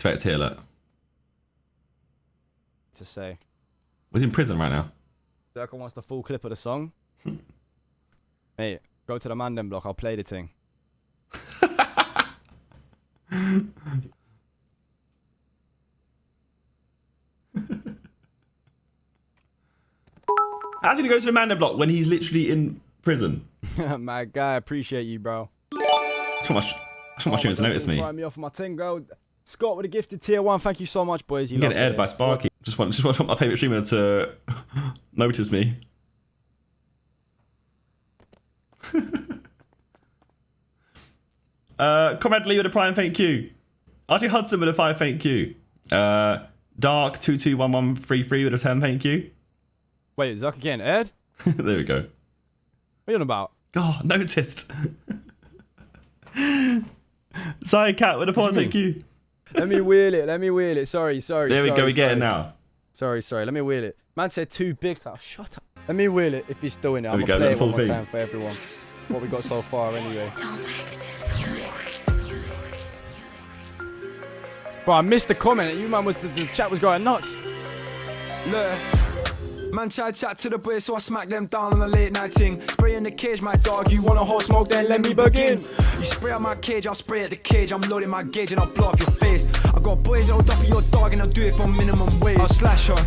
Artifacts here, look. To say. He's in prison right now. Zerkaa wants the full clip of the song. Mate, go to the Mandem block. I'll play the thing. How's he gonna go to the Mandem block when he's literally in prison? My guy, appreciate you, bro. That's what my students notice me. Me off my thing, bro. Scott with a gifted tier 1. Thank you so much, boys. You get aired by Sparky. Just want my favourite streamer to notice me. Comrade Lee with a prime, thank you. Archie Hudson with a 5, thank you. Dark 221133 with a 10, thank you. Wait, is Zerkaa getting aired? There we go. What are you on about? Oh, noticed. Side cat with a 4, thank you. Let me wheel it. Let me wheel it. Sorry. There we go. We get it now. Sorry. Let me wheel it. Man said too big. Oh, shut up. Let me wheel it if he's still in it. I'm going to play it one more time for everyone. What we got so far anyway. Bro, I missed the comment. You man was the chat was going nuts. Look. Man tried chat to the boys, so I smack them down on the late night ting. Spray in the cage, my dog. You want a hot smoke, then let me begin. You spray out my cage, I'll spray at the cage. I'm loading my gauge and I'll blow off your face. I got boys that'll duffy your dog and I'll do it for minimum wage. I'll slash her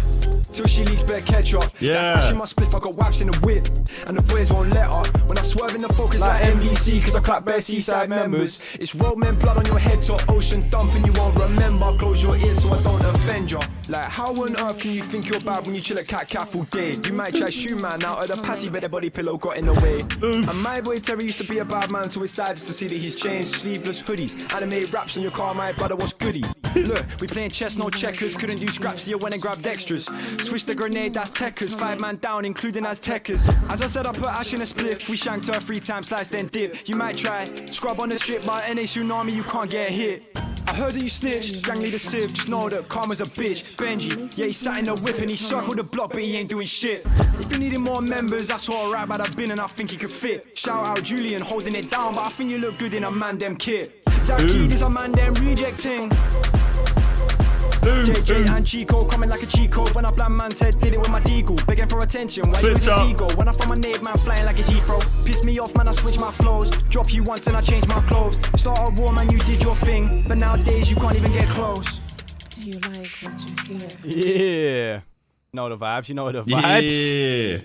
till she leaves bare ketchup. Yeah. That's smashing my spliff, I got waps in the whip. And the boys won't let up. When I swerve in the focus like MBC, cause I clap bare seaside members. It's Roman blood on your head, so ocean dump and you won't remember. Close your ears so I don't offend you. Like, how on earth can you think you're bad when you chill at Cat Caff all day? You might try shoe man out of the passy, but the body pillow got in the way. And my boy Terry used to be a bad man, so his sides to see that he's changed. Sleeveless hoodies, anime raps on your car, my brother was goody. Look, we playing chess, no checkers, couldn't do scraps, so you went and grabbed extras. Switch the grenade, that's techers, 5 man down, including Aztecas. As I said, I put Ash in a spliff, we shanked her 3 times, slice then dip. You might try, scrub on the strip, but NA Tsunami, you can't get hit. I heard that you snitched, gang leader Civ, just know that karma's a bitch. Benji, yeah, he sat in the whip and he circled the block, but he ain't doing shit. If you needed more members, that's alright, but I've been and I think he could fit. Shout out Julian holding it down, but I think you look good in a Mandem kit. Zerkaa is a Mandem rejecting. JJ and Chico coming like a cheat code. When I blind man's head, did it with my deagle. Begging for attention, why you with a seagull? When I find my name, man, flying like it's Heathrow. Piss me off, man, I switch my flows. Drop you once and I change my clothes. Start a war, man, you did your thing. But nowadays, you can't even get close. Do you like what you hear? Yeah. Know the vibes, you know the vibes.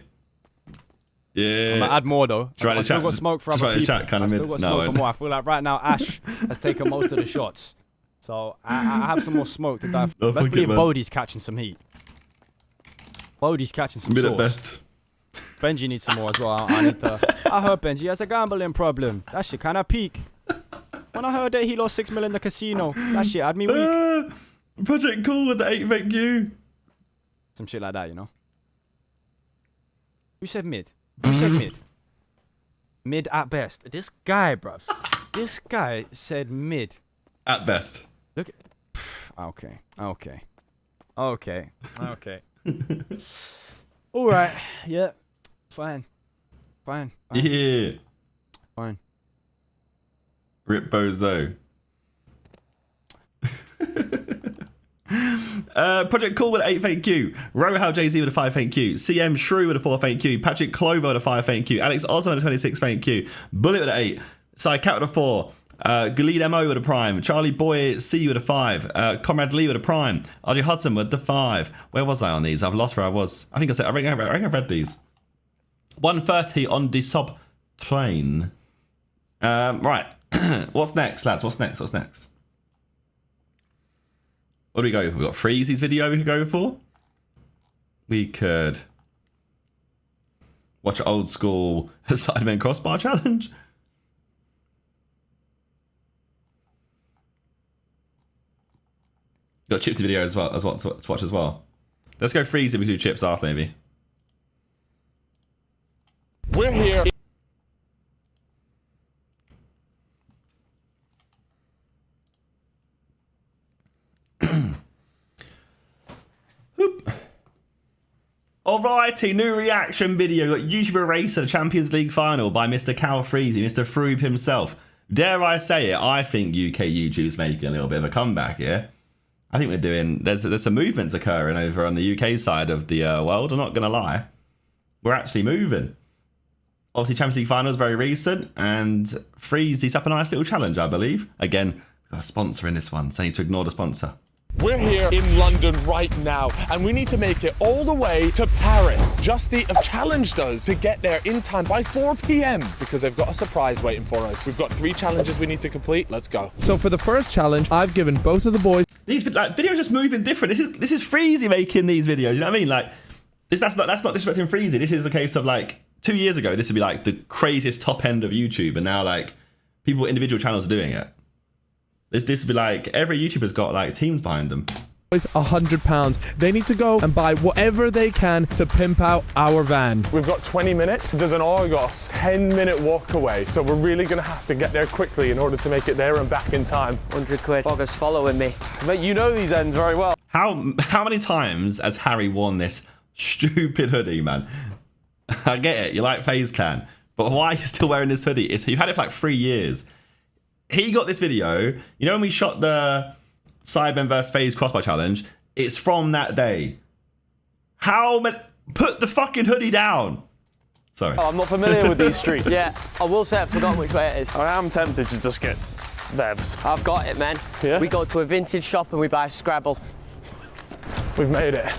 Yeah. I'm gonna add more though. I've still got smoke for other people. Chat, kind of still got smoke for more. I feel like right now Ash has taken most of the shots. So I have some more smoke to dive. Oh, let's believe Bodhi's catching some heat. Bodhi's catching some Mid sauce. at best. Benji needs some more as well. I heard Benji has a gambling problem. That shit kind of peak. When I heard that he lost 6 million in the casino, that shit had me weak. Project Cool with the 8, thank you. Some shit like that, you know. Who said mid? Who said mid? Mid at best. This guy, bruv. This guy said mid. At best. Look at... Okay. Alright. Yeah. Fine. Yeah. Fine. Rip Bozo. Project Cool with 8, thank you. Rohal JZ with a 5, thank you. CM Shrew with a 4, thank you. Patrick Clover with a 5, thank you. Alex Osman with a 26, thank you. Bullet with an 8. Cy Cat with a 4. Galid Mo with a prime. Charlie Boy C with a 5. Comrade Lee with a prime. RJ Hudson with the 5. Where was I on these? I've lost where I was. I think I read these. 1:30 on the sub train. Right. What's next, lads? What's next? What do we go for? We've got Freezy's video we could go for. We could watch an old school SIDEMEN crossbar challenge. Got Chips video as well to watch as well. Let's go Freezy. We can do Chips after maybe. We're here. Alrighty, new reaction video. Got YouTuber Racer, the Champions League final by Mr. Cal Freezy, Mr. Froob himself. Dare I say it, I think UK YouTube's making a little bit of a comeback here. I think we're doing. There's some movements occurring over on the UK side of the world. I'm not gonna lie, we're actually moving. Obviously, Champions League finals very recent, and Freezy's up a nice little challenge, I believe. Again, we've got a sponsor in this one, so I need to ignore the sponsor. We're here in London right now, and we need to make it all the way to Paris. Just Eat have challenged us to get there in time by 4 p.m. because they've got a surprise waiting for us. We've got 3 challenges we need to complete. Let's go. So for the first challenge, I've given both of the boys. These videos just moving different. This is Freezy making these videos. You know what I mean? Like, that's not disrespecting Freezy. This is a case of like 2 years ago. This would be like the craziest top end of YouTube, and now like people, individual channels are doing it. This would be like every YouTuber's got like teams behind them. £100. They need to go and buy whatever they can to pimp out our van. We've got 20 minutes. There's an Argos 10-minute walk away, so we're really going to have to get there quickly in order to make it there and back in time. 100 quid. Argos following me. But you know these ends very well. How many times has Harry worn this stupid hoodie, man? I get it, you like FaZe Clan, but why are you still wearing this hoodie? You've had it for like 3 years. He got this video, you know when we shot the SIDEMEN vs FaZe crossbar challenge? It's from that day. Put the fucking hoodie down. Sorry. Oh, I'm not familiar with these streets. Yeah, I will say I've forgotten which way it is. I am tempted to just get Vebs. I've got it, man. Yeah? We go to a vintage shop and we buy Scrabble. We've made it.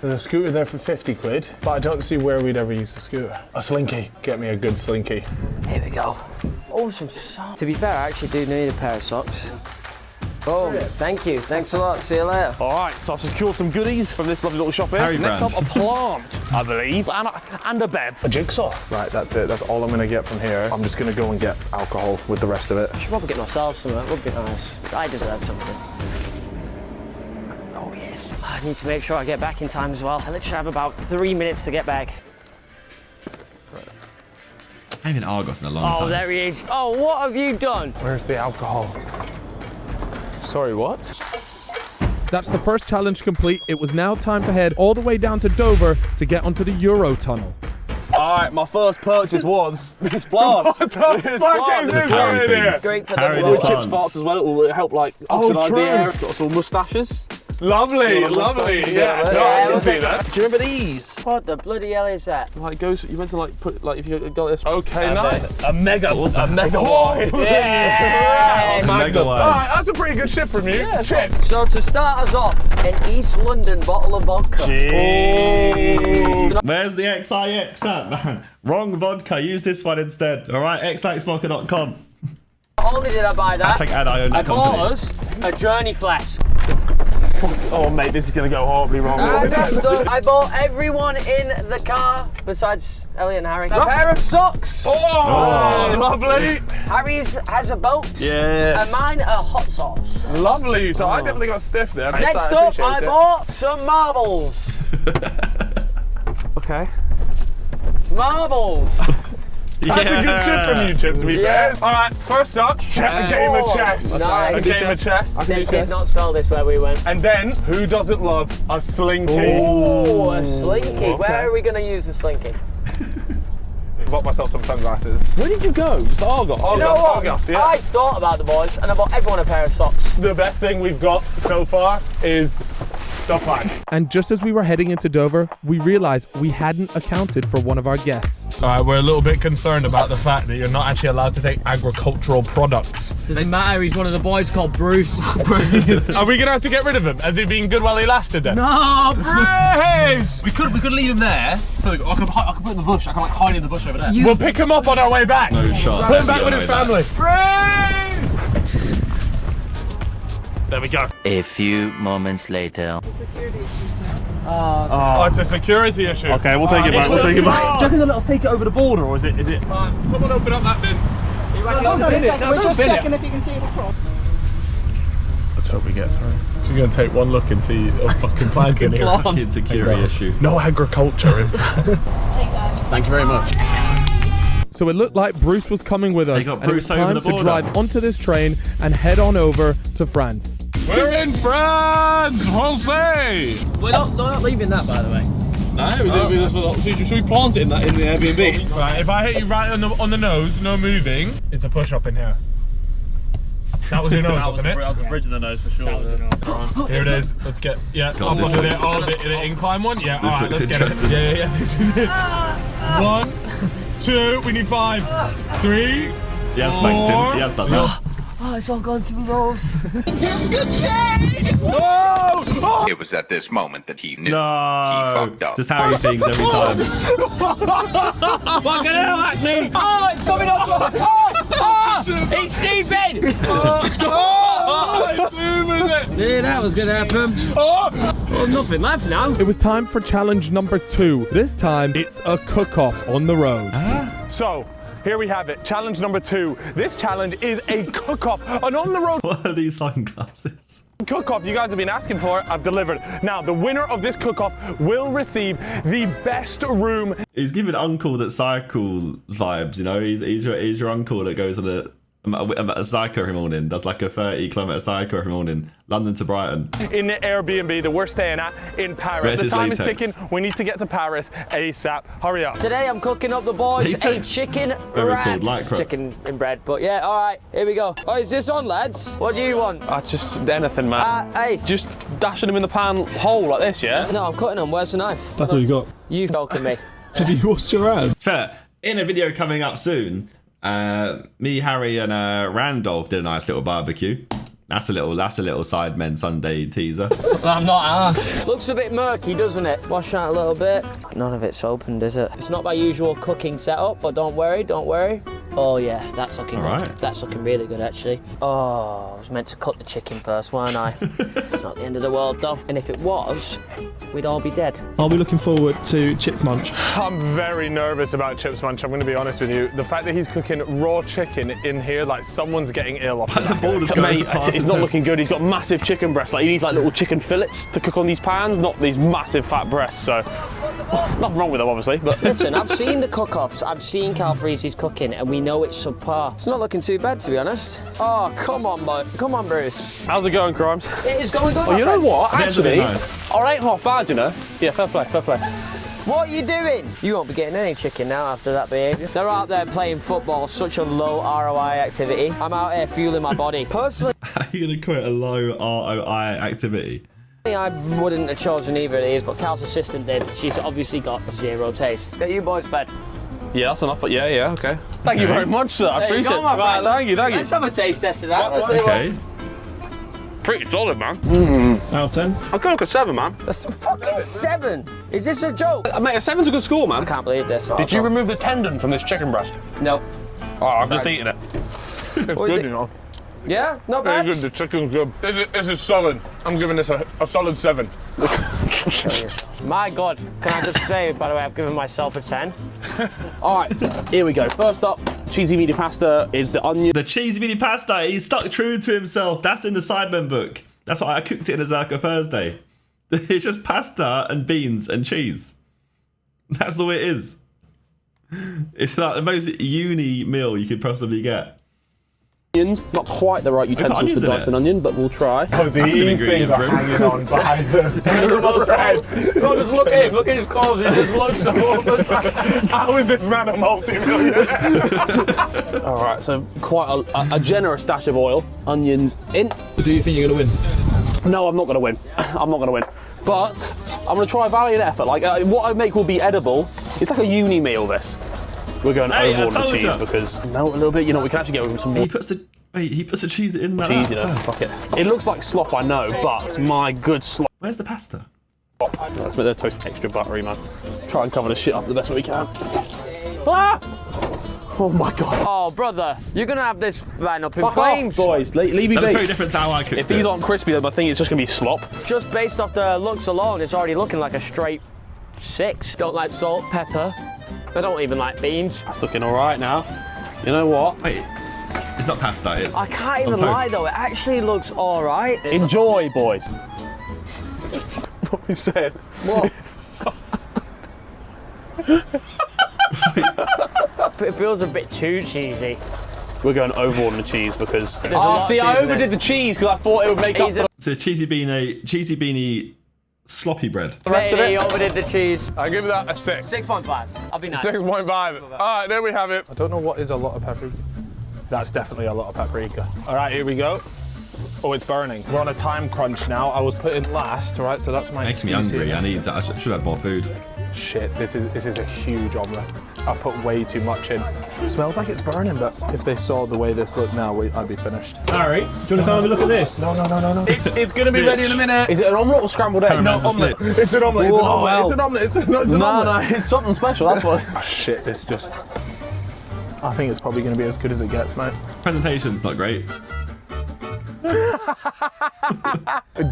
There's a scooter there for 50 quid, but I don't see where we'd ever use the scooter. A slinky. Get me a good slinky. Here we go. Oh, some socks. To be fair, I actually do need a pair of socks. Oh, thank you. Thanks a lot. See you later. All right, so I've secured some goodies from this lovely little shop here. Harry Next brand. up, a plant, I believe, and a bev. A jigsaw. Right, that's it. That's all I'm going to get from here. I'm just going to go and get alcohol with the rest of it. I should probably get myself some. It would be nice. I deserve something. Oh, yes. I need to make sure I get back in time as well. I literally have about 3 minutes to get back. I haven't been Argos in a long time. Oh, there he is. Oh, what have you done? Where's the alcohol? Sorry, what? That's the first challenge complete. It was now time to head all the way down to Dover to get onto the Euro tunnel. All right, my first purchase was this plant. What the fuck is This this Harry right here? things. Great for Harry the the world. plants. Chips farts as well. It will help like oxidise the air. Got some moustaches. Lovely, lovely. Yeah, no, I can see that. Do you remember these? What the bloody hell is that? Like goes, you meant to like put like if you got this. Okay, nice. A mega wide. Yeah. Mega wide. All right, that's a pretty good ship from you. Yeah, chip. So to start us off, an East London bottle of vodka. Where's the XIX at, man? Wrong vodka. Use this one instead. All right, xixvodka.com. Not only did I buy that, Hashtag ad, I own that bought company. us a Journey flask. Oh mate, this is gonna go horribly wrong. I bought everyone in the car, besides Elliot and Harry, a pair of socks. Oh, lovely. Harry's has a boat. Yeah. And mine a hot sauce. Lovely. So I definitely got stiff there. Next up, I bought some marbles. Okay. Marbles. That's a good chip from you, Chip, to be fair. All right, first up, a game of chess. Nice. A game of chess. They did not spell this where we went. And then, who doesn't love a slinky? Ooh, a slinky. Okay. Where are we going to use the slinky? I bought myself some sunglasses. Where did you go? Just Argos. You know what? Argos, yeah. I thought about the boys and I bought everyone a pair of socks. The best thing we've got so far is the plant. And just as we were heading into Dover, we realized we hadn't accounted for one of our guests. All right, we're a little bit concerned about the fact that you're not actually allowed to take agricultural products. Doesn't matter, he's one of the boys called Bruce. Are we gonna have to get rid of him? Has he been good while he lasted then? No, Bruce! We could leave him there. I could put him in the bush. I can like hide in the bush over there. We'll pick him up on our way back. No shot. Put him back with his family. Bruce! There we go. A few moments later. Oh, it's a security issue. Okay, we'll take it back. We'll take it back. Do you reckon they'll let us take it over the border, or is it? Someone open up that bin. We're just checking if you can see it across. Let's hope we get through. We're going to take one look and see a fucking plant in here. Fucking security issue. No agriculture. Thank you very much. So it looked like Bruce was coming with us, They got and it was Bruce over time the to border. drive onto this train and head on over to France. We're in France, Jose. we're not leaving that, by the way. Should we plant it in the Airbnb? Right, if I hit you right on the nose, no moving, it's a push up in here. That was your nose, wasn't it? That was the bridge of the nose for sure. That was the nose. Here it is. Let's get, yeah. God, Up under it. Oh, the incline one? Yeah, This alright, looks let's get it. interesting. Yeah, this is it. 1, 2, we need 5, 3, He has thanked him. He has done that. Oh, it's all gone to me, Rose. It was at this moment that he knew No. he fucked up. Just how he thinks every time. Fucking hell, Acne! Oh, it's coming up! Oh, it's seeping! Yeah, that was gonna happen. Oh, nothing left now. It was time for challenge number 2. This time, it's a cook-off on the road. So, here we have it. Challenge number 2. This challenge is a cook-off. An on-the-road What are these sunglasses? cook-off you guys have been asking for. I've delivered. Now, the winner of this cook-off will receive the best room. He's giving uncle that cycles vibes, you know? He's your uncle that goes on a cycle every morning, does like a 30-kilometre cycle every morning, London to Brighton. In the Airbnb that we're staying at in Paris. Where's The his time latex? is ticking. We need to get to Paris ASAP. Hurry up. Today I'm cooking up the boys a Latex. chicken Whatever it's called, wrap. lycra. Chicken in bread, but yeah, all right, here we go. Oh, is this on, lads? What do you want? Just anything, man. Hey. Just dashing them in the pan whole like this, yeah? No, I'm cutting them. Where's the knife? That's what you got. You've talking me. Have you washed your hands? Fair. In a video coming up soon, me, Harry, and Randolph did a nice little barbecue. That's a little SIDEMEN Sunday teaser. I'm not asked. Looks a bit murky, doesn't it? Wash that a little bit. None of it's opened, is it? It's not my usual cooking setup, but don't worry, don't worry. Oh yeah, that's looking good. Right. That's looking really good, actually. Oh, I was meant to cut the chicken first, weren't I? It's not the end of the world, though. And if it was, we'd all be dead. Are we looking forward to Chips Munch? I'm very nervous about Chips Munch, I'm going to be honest with you. The fact that he's cooking raw chicken in here, like someone's getting ill off The ball is going Mate, past it's his not head. looking good. He's got massive chicken breasts. Like, you need like little chicken fillets to cook on these pans, not these massive fat breasts. So, nothing wrong with them, obviously. But Listen, I've seen the cook-offs. I've seen Cal Freezy's cooking, and we know it's subpar. It's not looking too bad, to be honest. Oh, come on, boy. Come on, Bruce. how's it going, Crimes? It is going good. Oh, you know what? That's a bit Actually, nice. all right, half bad, you know. Yeah, fair play, fair play. What are you doing? You won't be getting any chicken now after that behaviour. They're out there playing football, such a low ROI activity. I'm out here fueling my body. Personally, Are you going to quote a low ROI activity? I wouldn't have chosen either of these, but Cal's assistant did. She's obviously got zero taste. Get you boys bed. Yeah, that's enough. Yeah, okay. Thank you very much, sir. I There you appreciate go, it. my Right, friend. thank you. Let's have a taste test of that. Let's see Okay. Pretty solid, man. Out of 10? I'm going for 7, man. That's fucking 7. Is this a joke? Mate, a 7's a good score, man. I can't believe this. Did you remove the tendon from this chicken breast? No. Oh, I've just eaten it. It's good, you know. Yeah? Not Very bad? good, the chicken's good. This is solid. I'm giving this a solid 7. My God. Can I just say, by the way, I've given myself a 10. All right, here we go. First up, cheesy meaty pasta is the onion. The cheesy mini pasta, he's stuck true to himself. That's in the SIDEMEN book. That's why I cooked it in a Zerkaa Thursday. It's just pasta and beans and cheese. That's all it is. It's like the most uni meal you could possibly get. Onions, not quite the right utensils to onions in dice it? an onion, but we'll try. Oh, That's an ingredient for him. hanging on by the Oh, just look at him. Look at his clothes. He just looks so How is this man a multi-millionaire? All right, so quite a generous dash of oil, onions in. Do you think you're going to win? No, I'm not going to win. I'm not going to win. But I'm going to try valiant effort. Like, what I make will be edible. It's like a uni meal, this. We're going Hey, I over on the told cheese ya. because melt a little bit. You know, we can actually get with some more He puts the cheese in like cheese, that you know. first. Fuck it. It looks like slop, I know, but it's my good slop. Where's the pasta? Let's make the toast extra buttery, man. Try and cover the shit up the best way we can. Ah! Oh my God. Oh, brother. You're going to have this ran up in Fuck flames. off, boys. Leave me That's be. very different to how I cooked If these it. aren't crispy, then I think it's just going to be slop. Just based off the looks alone, it's already looking like a straight 6. Don't like salt, pepper. I don't even like beans. It's looking all right now. You know what? Wait, it's not pasta, it's I can't on even lie toast. though, it actually looks alright. Enjoy, boys. What are you saying? What? It feels a bit too cheesy. We're going over on the cheese because. a lot of See, I cheese in overdid it. the cheese because I thought it would make up He's for a- So cheesy beanie sloppy bread. the rest of He it. overdid the cheese. I give that a 6. 6.5. I'll be nice. 6.5. All right, there we have it. I don't know what is a lot of pepper. That's definitely a lot of paprika. All right, here we go. Oh, it's burning. We're on a time crunch now. I was put in last, all right? So that's my Making me hungry. here. I should have more food. Shit, this is a huge omelette. I've put way too much in. It smells like it's burning, but if they saw the way this looked now, I'd be finished. Harry, do you want to come have a look at this? No. It's going to be ready in a minute. Is it an omelette or scrambled eggs? No, omelette. It's an omelette. It's an omelette. It's an omelette. It's an omelette. No, it's something special, that's why. Oh, shit, this just... I think it's probably going to be as good as it gets, mate. Presentation's not great.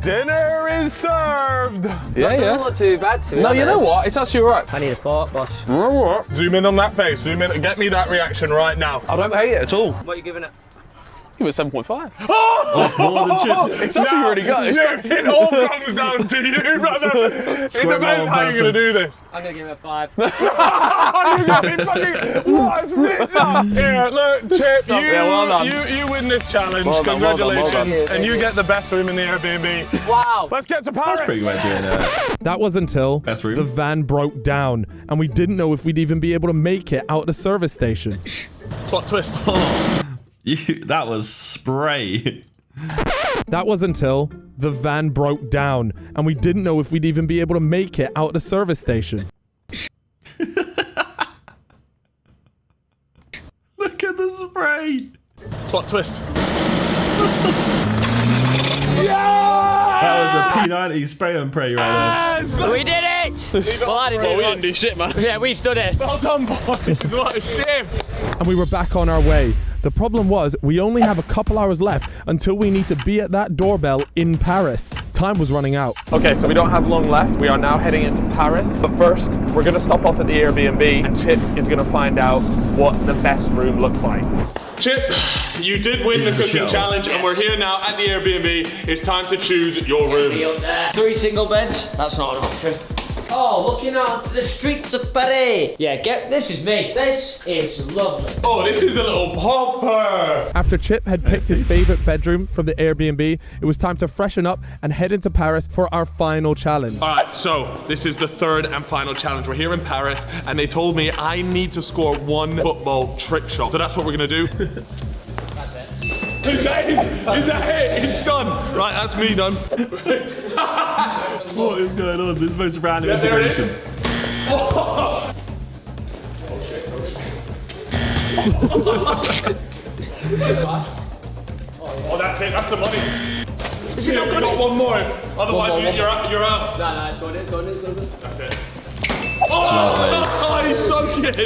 Dinner is served. Yeah. Not too bad, to be honest. You know what? It's actually all right. I need a fork, boss. Zoom in on that face. Zoom in. Get me that reaction right now. I don't hate it at all. What are you giving it? Give it 7.5. Oh! That's more than chips. It's actually really good. It all comes down to you, brother. It depends how you're going to do this. I'm going to give it a 5. You got me fucking... What a snitch! Here, look, Chip, you win this challenge. Well done, Congratulations. well done. And you get the best room in the Airbnb. Wow. Let's get to Paris. That's pretty good way of doing it. That was until Best room. the van broke down and we didn't know if we'd even be able to make it out the service station. Plot twist. That was spray. That was until the van broke down and we didn't know if we'd even be able to make it out the service station. Look at the spray. Plot twist. That was a P90 spray and pray right there. We did it! Well, I didn't do We it. didn't do shit, man. Yeah, we stood it. Well done, boys. What a shame. And we were back on our way. The problem was we only have a couple hours left until we need to be at that doorbell in Paris. Time was running out. Okay, so we don't have long left. We are now heading into Paris. But first, we're going to stop off at the Airbnb and Chip is going to find out what the best room looks like. Chip, you did win the cooking challenge and we're here now at the Airbnb. It's time to choose your room. 3 single beds. That's not an option. Oh, looking out to the streets of Paris. Yeah, this is me. This is lovely. Oh, this is a little popper. After Chip had picked his favorite bedroom from the Airbnb, it was time to freshen up and head into Paris for our final challenge. All right, so this is the third and final challenge. We're here in Paris and they told me I need to score 1 football trick shot. So that's what we're going to do. Is that it? Is that it? It's done. Right, that's me done. What is going on? This is the most random integration. Oh, that's it. That's the money. You got 1 more. Otherwise, you're out. No, it's going in. That's it. Oh, he's so good.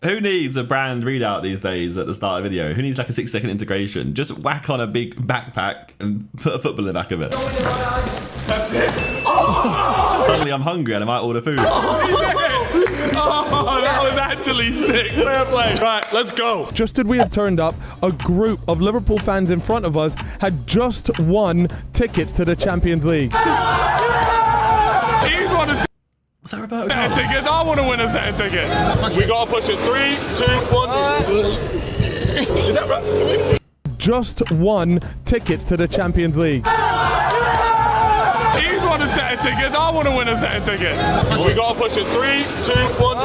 Who needs a brand readout these days at the start of a video? Who needs like a 6-second integration? Just whack on a big backpack and put a football in the back of it. That's it. Suddenly I'm hungry and I might order food. Oh, that was actually sick. Fair play. Right, let's go. Just as we had turned up, a group of Liverpool fans in front of us had just won tickets to the Champions League. He's won a What's that about? set of tickets. I want to win a set of tickets. We gotta push it. 3, 2, 1. Is that right? Just won tickets to the Champions League. He's won a set of tickets. I want to win a set of tickets. We gotta push it. 3, 2, 1.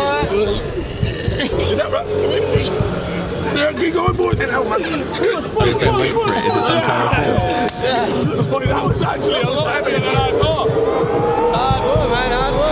Is that right? They're going for it now, man. They said wait for it. Is it some kind of form? Yeah. Boy, that was actually a lot heavier than I thought. Hard work, man, hard work.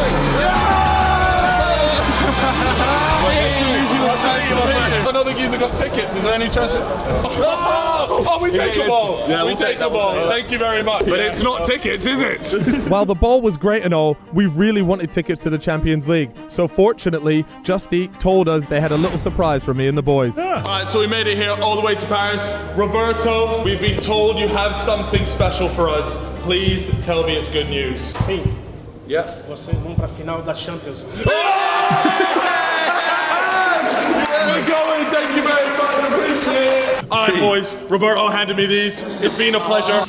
Another geezer got tickets. Is there any chance? Oh, we take the ball. Yeah, we take the ball. Thank you very much. But it's not tickets, is it? While the ball was great and all, we really wanted tickets to the Champions League. So fortunately, Just Eat told us they had a little surprise for me and the boys. All right, so we made it here all the way to Paris. Roberto, we've been told you have something special for us. Please tell me it's good news. Sim, Yeah. vocês vão para a final da Champions. We're going, thank you very much, appreciate it. All right, boys, Roberto handed me these. It's been a pleasure.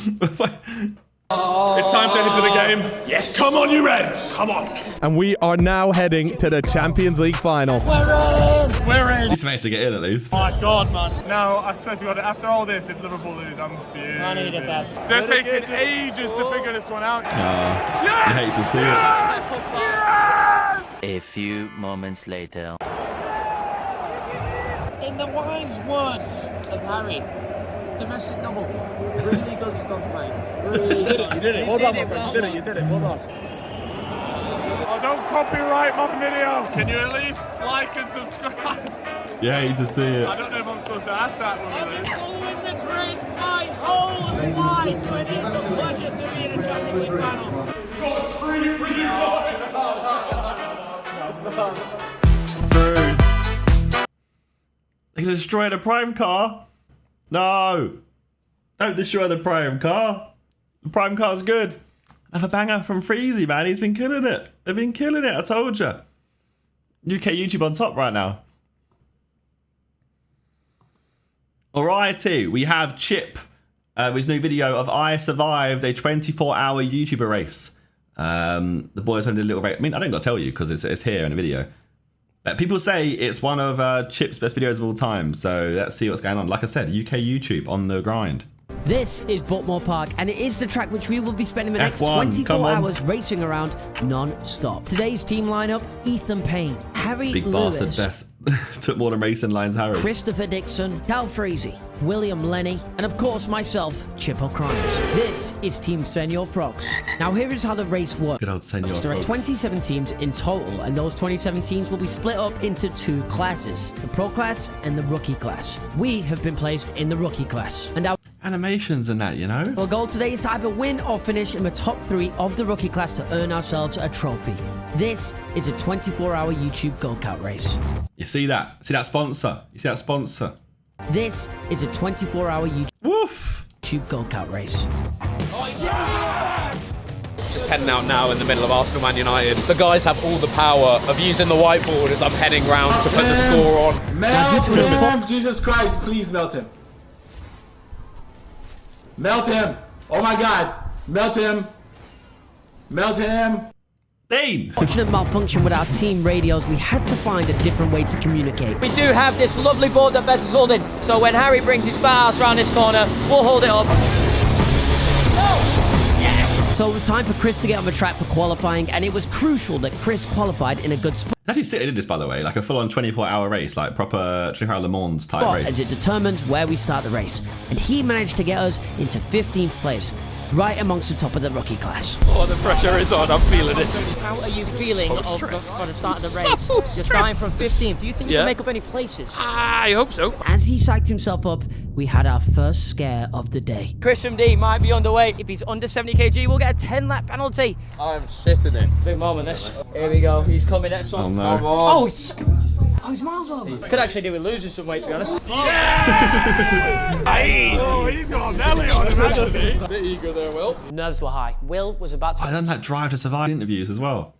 It's time to enter the game. Yes. Come on, you Reds. Come on. And we are now heading to the Champions League final. We're in. He's managed to get in at least. Oh my God, man. No, I swear to God, after all this, if Liverpool lose, I'm fuming. I need it, Bev. They're taking ages to figure this one out. I hate to see it. Yes! A few moments later. In the wise words of Harry, domestic double. Really good stuff, mate. Really good. You did it. Well done, my friend. You did it. Well done. Oh, don't copyright my video. Can you at least like and subscribe? Yeah, I hate to see it. I don't know if I'm supposed to ask that when we lose. Following the train my whole life, and it's a pleasure to be in a Champions League final. Bruce. They're gonna destroy the prime car? No. Don't destroy the prime car. The prime car's good. Another banger from Freezy, man. He's been killing it. They've been killing it, I told you. UK YouTube on top right now. Alrighty, we have Chip with his new video of I survived a 24-hour YouTuber race. The boys did a little race. I mean, I don't got to tell you because it's here in the video. But people say it's one of Chip's best videos of all time. So let's see what's going on. Like I said, UK YouTube on the grind. This is Buckmore Park, and it is the track which we will be spending the next F1, 24 hours racing around non-stop. Today's team lineup: Ethan Payne, Harry Big Lewis, bastard best. Took more than racing lines, Harry. Christopher Dixon, Cal Freezy, William Lenny, and of course myself, Chip O'Crimes. This is Team Senior Frogs. Now here is how the race works. Good old Senior There are Frogs. 27 teams in total, and those 27 teams will be split up into two classes: the Pro class and the Rookie class. We have been placed in the Rookie class, and our animations and that, you know. our goal today is to either win or finish in the top 3 of the Rookie class to earn ourselves a trophy. This is a 24-hour YouTube go-kart race. You see that? See that sponsor? You see that sponsor? This is a 24-hour YouTube go-kart race. Just heading out now in the middle of Arsenal Man United. The guys have all the power of using the whiteboard as I'm heading round to put the score on. Melt him! Jesus Christ, please melt him. Melt him! Oh my God! Melt him! Melt him! Dean! Fortunate malfunction with our team radios, we had to find a different way to communicate. We do have this lovely board that Bez is holding, so when Harry brings his fast around this corner, we'll hold it up. So it was time for Chris to get on the track for qualifying, and it was crucial that Chris qualified in a good spot. Actually, City did this, by the way, like a full-on 24-hour race, like proper 24-hour Le Mans type race. As it determines where we start the race, and he managed to get us into 15th place, right amongst the top of the Rookie class. Oh, the pressure is on. I'm feeling it. How are you feeling for the start of the race? So You're starting from 15th. Do you think you Yeah. can make up any places? I hope so. As he psyched himself up, we had our first scare of the day. Chris MD might be underway. If he's under 70 kg, we'll get a 10-lap penalty. I'm shitting it. Big moment, this. Here we go. He's coming next one. Oh, no. Come on. He's miles over. Could actually do with losing some weight, to be honest. Oh, he's got a belly on him, hasn't he? A bit eager there, Will. Nerves were high. Will was about to I done that Drive to Survive interviews as well.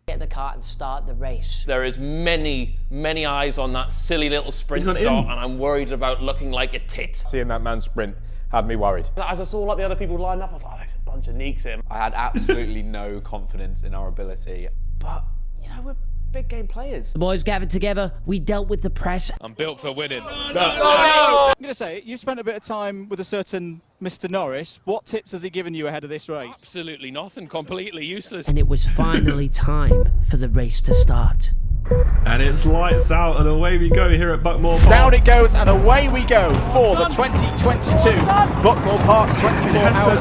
get in the car and start the race. There is many eyes on that silly little sprint He's gone start, in. and I'm worried about looking like a tit. Seeing that man sprint had me worried. As I saw like the other people line up, I was like, there's a bunch of neeks in. I had absolutely no confidence in our ability. But, you know, we're big game players. The boys gathered together, we dealt with the press. I'm built for winning. I'm going to say, you've spent a bit of time with a certain Mr. Norris. What tips has he given you ahead of this race? Absolutely nothing. Completely useless. And it was finally time for the race to start. And it's lights out and away we go here at Buckmore Park. Down it goes and away we go for the 2022 Buckmore Park 24 hours.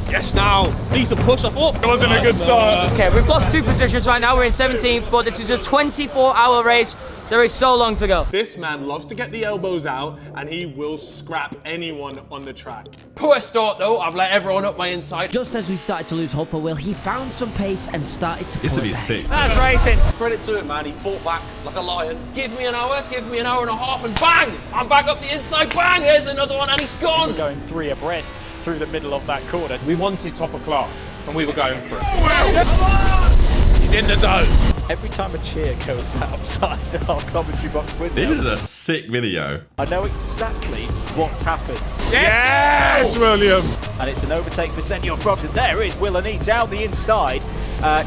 Yes, now. Needs to push up. It wasn't a good start. Okay, we've lost 2 positions right now. We're in 17th, but this is a 24-hour race. There is so long to go. This man loves to get the elbows out and he will scrap anyone on the track. Poor start though. I've let everyone up my inside. Just as we started to lose hope for Will, he found some pace and started to This pull would it be back. sick. That's racing. Credit to it, man. He fought back like a lion. Give me an hour and a half, and bang! I'm back up the inside. Bang! There's another one, and he's gone. We're going 3 abreast through the middle of that corner. We wanted top of class and we were going for it. He's in the zone. Every time a cheer goes outside our commentary box window, This is a sick video. I know exactly what's happened. Yes, William. And it's an overtake for Senor Frogs, and there is Willany down the inside,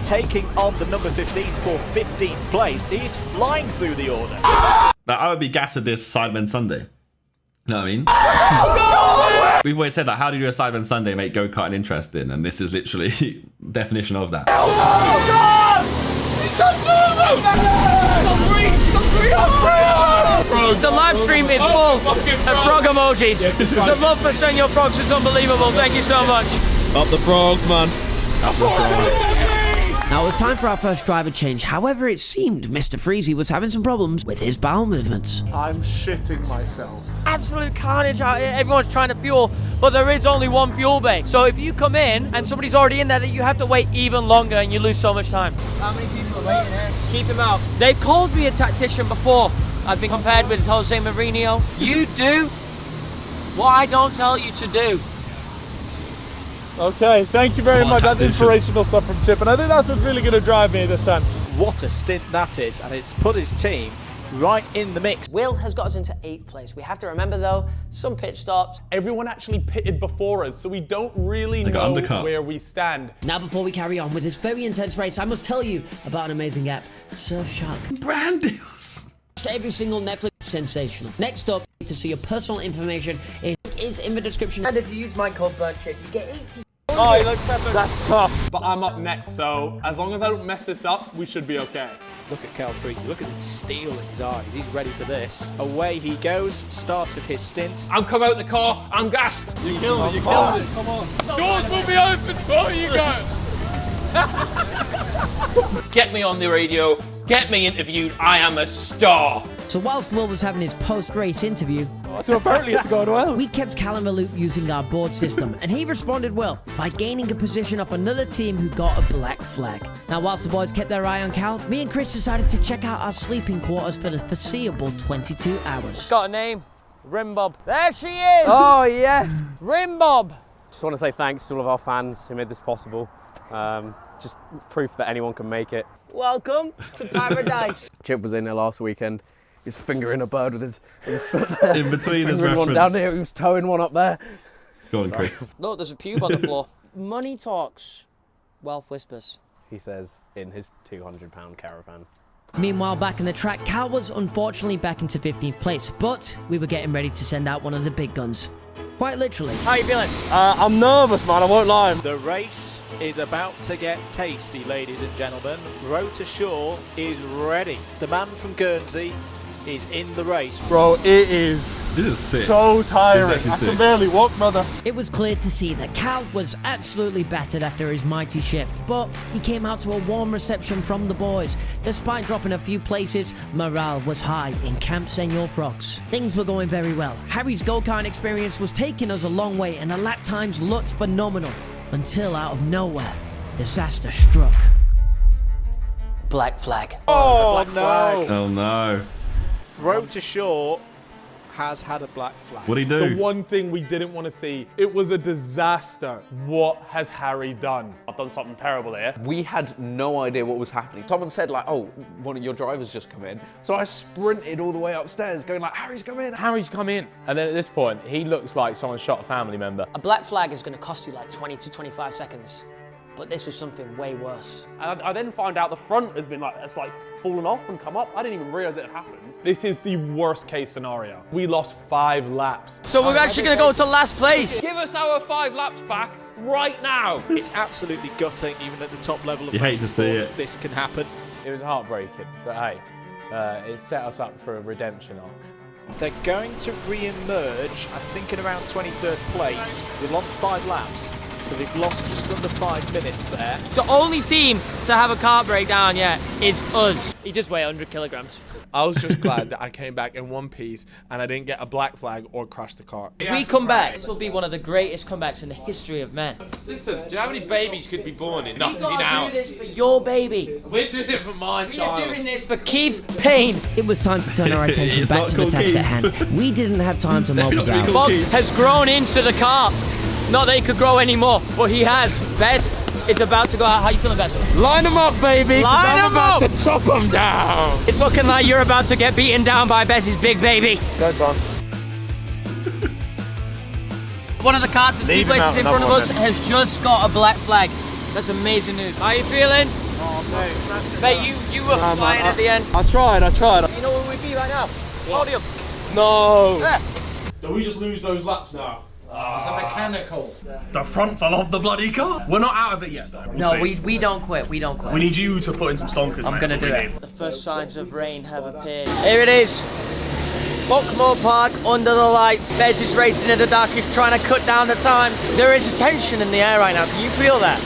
taking on the number 15 for 15th place. He's flying through the order. Now, I would be gassed at this Sidemen Sunday. You know what I mean? We've always said that, how do you do a Sidemen Sunday make go-karting interesting? And this is literally definition of that. Oh God! He's got two of them! The live stream is full of frog emojis. The love for Senor Frogs is unbelievable. Thank you so much. Up the frogs, man. Up the frogs. Now it was time for our first driver change. However, it seemed Mr. Freezy was having some problems with his bowel movements. I'm shitting myself. Absolute carnage out here. Everyone's trying to fuel, but there is only one fuel bay. So if you come in and somebody's already in there, you have to wait even longer and you lose so much time. How many people are waiting here? Keep him out. They've called me a tactician before. I've been compared with Jose Mourinho. You do what I don't tell you to do. Okay, thank you very much. That's inspirational stuff from Chip, and I think that's what's really going to drive me this time. What a stint that is, and it's put his team right in the mix. Will has got us into 8th place. We have to remember, though, some pit stops. Everyone actually pitted before us, so we don't really know where we stand. Now, before we carry on with this very intense race, I must tell you about an amazing app, Surfshark. Brand deals. Every single Netflix sensational. Next up, to see your personal information is in the description. And if you use my code BURNCHIP, you get 80. Oh, he looks epic. That's tough. But I'm up next, so as long as I don't mess this up, we should be okay. Look at Cal Freezy. Look at the steel in his eyes. He's ready for this. Away he goes. Start of his stint. I'm come out the car. I'm gassed. You killed it. You killed it. Come on. Doors will be open. Oh, you go. Get me on the radio. Get me interviewed. I am a star. So whilst Will was having his post-race interview, so apparently it's going well. We kept Cal in the loop using our board system, and he responded well by gaining a position off another team who got a black flag. Now, whilst the boys kept their eye on Cal, me and Chris decided to check out our sleeping quarters for the foreseeable 22 hours. She's got a name. Rimbob. There she is. Oh, yes. Rimbob. Just want to say thanks to all of our fans who made this possible. Just proof that anyone can make it. Welcome to paradise. Chip was in there last weekend. He's fingering a bird with his foot there. In between his one reference. down there, he was towing one up there. Go on, Chris. Look, there's a pube on the floor. Money talks, wealth whispers. He says in his £200 caravan. Meanwhile, back in the track, Cal was unfortunately back into 15th place, but we were getting ready to send out one of the big guns. Quite literally. How you feeling? I'm nervous, man. I won't lie. The race is about to get tasty, ladies and gentlemen. Road to Shore is ready. The man from Guernsey is in the race. Bro, it is. This is sick. So tiring. This is I sick. can barely walk, brother. It was clear to see that Cal was absolutely battered after his mighty shift, but he came out to a warm reception from the boys. Despite dropping a few places, morale was high in Camp Senor Frogs. Things were going very well. Harry's go-kart experience was taking us a long way and the lap times looked phenomenal, until out of nowhere, disaster struck. Black flag. Oh, there's a black flag. Oh no. Road to Shore has had a black flag. What'd he do? The one thing we didn't want to see, it was a disaster. What has Harry done? I've done something terrible here. We had no idea what was happening. Someone said like, oh, one of your drivers just come in. So I sprinted all the way upstairs going like, Harry's come in. Harry's come in. And then at this point, he looks like someone shot a family member. A black flag is going to cost you like 20 to 25 seconds. But this was something way worse. And I then find out the front has been it's fallen off and come up. I didn't even realize it had happened. This is the worst case scenario. We lost 5 laps. So we're actually going to go to last place. Give us our 5 laps back right now. It's absolutely gutting, even at the top level of You hate to see motorsport, it. this can happen. It was heartbreaking, but hey, it set us up for a redemption arc. They're going to re-emerge, I think, in around 23rd place. They've lost 5 laps, so they've lost just under 5 minutes there. The only team to have a car breakdown yet is us. He just weighed 100 kilograms. I was just glad that I came back in one piece and I didn't get a black flag or crash the car. If we come back, this will be one of the greatest comebacks in the history of men. Listen, do you know how many babies could be born in We 19 gotta hours? do this for your baby. We're doing it for my We child. are doing this for Keith Payne. It was time to turn our attention It's back not to the called task Keith. at hand. We didn't have time to mow it down. Bob has grown into the car. Not that he could grow anymore, but he has. Bez is about to go out. How you feeling, Bez? Line them up, baby. Line I'm them about up. to chop them down. It's looking like you're about to get beaten down by Bez's big baby. Go, Don. One of the cars that's 2 Leave him places out in front of another us one, has just got a black flag. That's amazing news. How are you feeling? Oh, mate. Mate, you were flying at the end. I tried. You know where we'd be right now? Podium. No. Yeah. Do we just lose those laps now? It's a mechanical. The front fell off the bloody car. We're not out of it yet, though. No, we don't quit. We don't quit. We need you to put in some stonkers. I'm gonna do it. The first signs of rain have appeared. Here it is. Buckmore Park under the lights. Bez is racing in the dark. He's trying to cut down the time. There is a tension in the air right now. Can you feel that?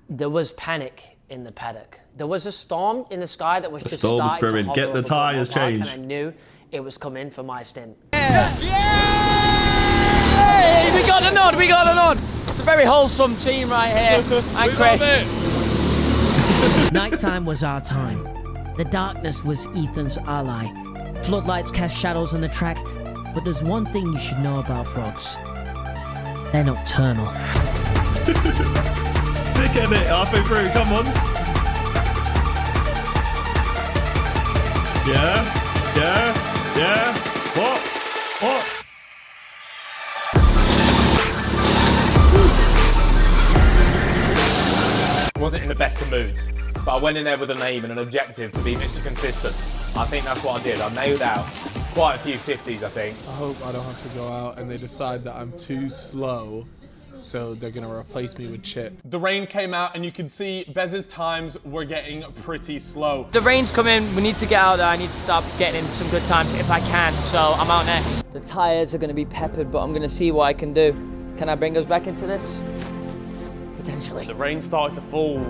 There was panic in the paddock. There was a storm in the sky that was just starting to hover Get the over tyres Buckmore Park, changed. and I knew it was coming for my stint. Hey, we got a nod. We got a nod. It's a very wholesome team right here. And Chris. Nighttime was our time. The darkness was Ethan's ally. Floodlights cast shadows on the track, but there's one thing you should know about frogs. They're nocturnal. Sick at it, halfway through, come on. Yeah. What? Wasn't in the best of moods, but I went in there with an aim and an objective to be Mr. Consistent. I think that's what I did. I nailed out quite a few 50s, I think. I hope I don't have to go out and they decide that I'm too slow, so they're gonna replace me with Chip. The rain came out and you can see Bez's times were getting pretty slow. The rain's coming. We need to get out there. I need to start getting in some good times if I can. So I'm out next. The tyres are going to be peppered, but I'm going to see what I can do. Can I bring us back into this? Potentially. The rain started to fall.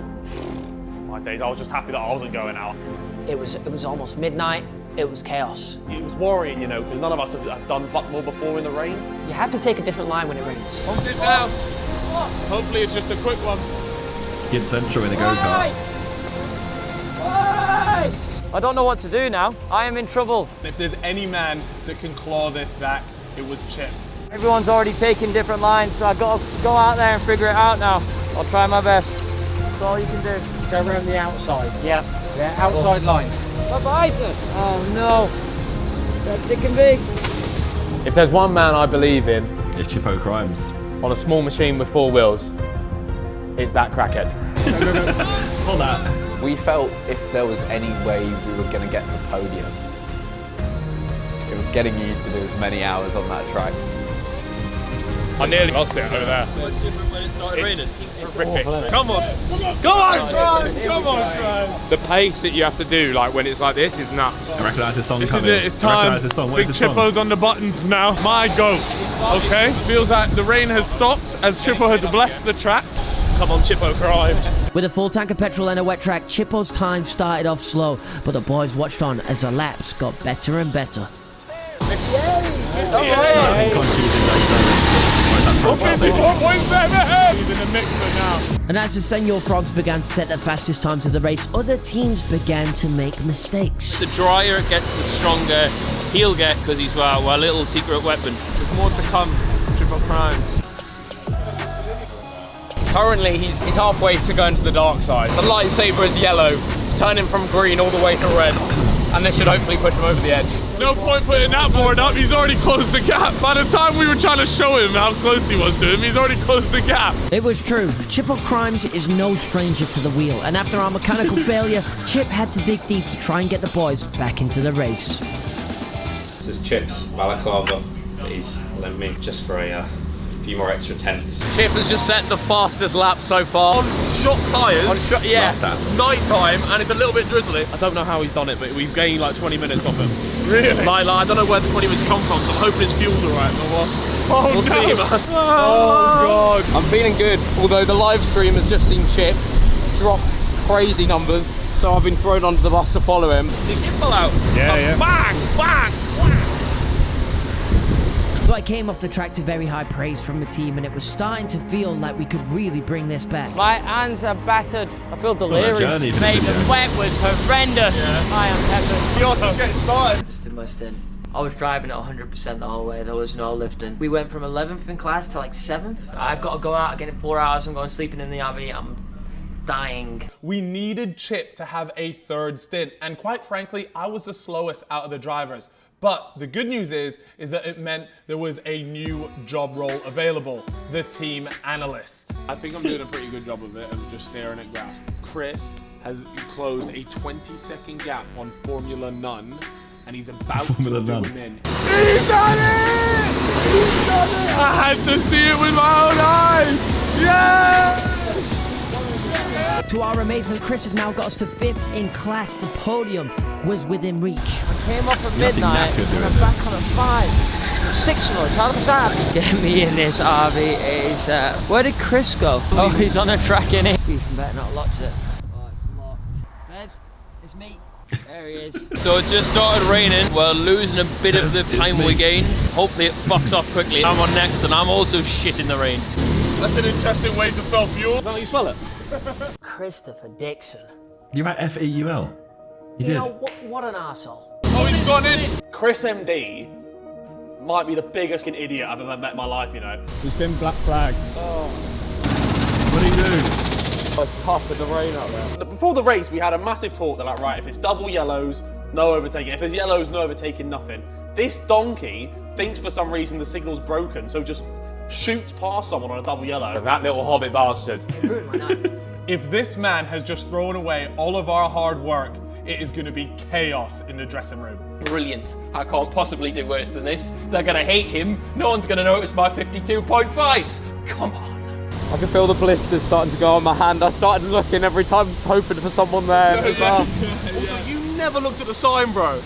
My days, I was just happy that I wasn't going out. It was almost midnight. It was chaos. It was worrying, you know, because none of us have done Buckmore before in the rain. You have to take a different line when it rains. Hold it down. Hopefully it's just a quick one. Skid Central in a go-kart. I don't know what to do now. I am in trouble. If there's any man that can claw this back, it was Chip. Everyone's already taking different lines, so I've got to go out there and figure it out now. I'll try my best. That's all you can do. Go around the outside. Yeah. Yeah, outside line. Oh no. That's it can be. If there's one man I believe in, it's Chippo Crimes. On a small machine with 4 wheels, it's that crackhead. Hold that. We felt if there was any way we were going to get the podium, it was getting you to do as many hours on that track. I nearly lost it over there. It's different when it started raining. Horrific. Come on, Brian! The pace that you have to do, like when it's like this, is nuts. I recognise this song This coming. is it. It's time. I recognise this song. What Big is this song? Chippo's on the buttons now. My goat. Okay. Feels like the rain has stopped as Chippo has blessed the track. Come on, Chippo Crimes. With a full tank of petrol and a wet track, Chippo's time started off slow, but the boys watched on as the laps got better and better. And as the Senior Frogs began to set the fastest times of the race, other teams began to make mistakes. The drier it gets, the stronger he'll get because he's our little secret weapon. There's more to come, Chippo Crimes. Currently, he's halfway to going to the dark side. The lightsaber is yellow. It's turning from green all the way to red. And this should hopefully push him over the edge. No point putting that board up, he's already closed the gap. By the time we were trying to show him how close he was to him, he's already closed the gap. It was true. Chippo Crimes is no stranger to the wheel, and after our mechanical failure, Chip had to dig deep to try and get the boys back into the race. This is Chip's balaclava that he's lent me just for a few more extra tenths. Chip has just set the fastest lap so far. On short tyres. Yeah. Night time, and it's a little bit drizzly. I don't know how he's done it, but we've gained like 20 minutes off him. Really? Like, I don't know where the 20 minutes come from, so I'm hoping his fuel's alright. We'll see, man. Oh, God. I'm feeling good, although the live stream has just seen Chip drop crazy numbers, so I've been thrown onto the bus to follow him. The gimbal out. Yeah. Bang, bang, bang. So I came off the track to very high praise from the team, and it was starting to feel like we could really bring this back. My hands are battered. I feel delirious. journey, Mate, the wet was horrendous. Yeah. I am peppered. You're just getting started. Just did my stint. I was driving at 100% the whole way. There was no lifting. We went from 11th in class to like 7th. I've got to go out again in 4 hours. I'm going sleeping in the RV. I'm dying. We needed Chip to have a third stint, and quite frankly, I was the slowest out of the drivers. But the good news is that it meant there was a new job role available, the team analyst. I think I'm doing a pretty good job of it, of just staring at graphs. Chris has closed a 20-second gap on Formula None, and he's about to do him in. He's done it! He's done it! I had to see it with my own eyes! Yeah! To our amazement, Chris had now got us to 5th in class. The podium was within reach. I came off at midnight and I'm back on at 5. 6 of us, how does that happen? Get me in this RV is, where did Chris go? Oh, he's on a track, innit? You better not lock it. Oh, it's locked. Bez, it's me. There he is. So it just started raining. We're losing a bit of the time we gained. Hopefully it fucks off quickly. I'm on next and I'm also shit in the rain. That's an interesting way to spell fuel. Is that how you spell it? Christopher Dixon. You wrote F-E-U-L. You did. Know, what an arsehole. Oh, he's gone in. Chris MD might be the biggest idiot I've ever met in my life, you know. He's been black flagged. Oh. What do you do? Oh, it's tough with the rain out there. Before the race, we had a massive talk. They're like, right, if it's double yellows, no overtaking. If there's yellows, no overtaking, nothing. This donkey thinks for some reason the signal's broken, so just shoots past someone on a double yellow. That little hobbit bastard. If this man has just thrown away all of our hard work, it is going to be chaos in the dressing room. Brilliant. I can't possibly do worse than this. They're going to hate him. No one's going to notice my 52.5s. Come on. I can feel the blisters starting to go on my hand. I started looking every time, hoping for someone there. Also, you never looked at the sign, bro.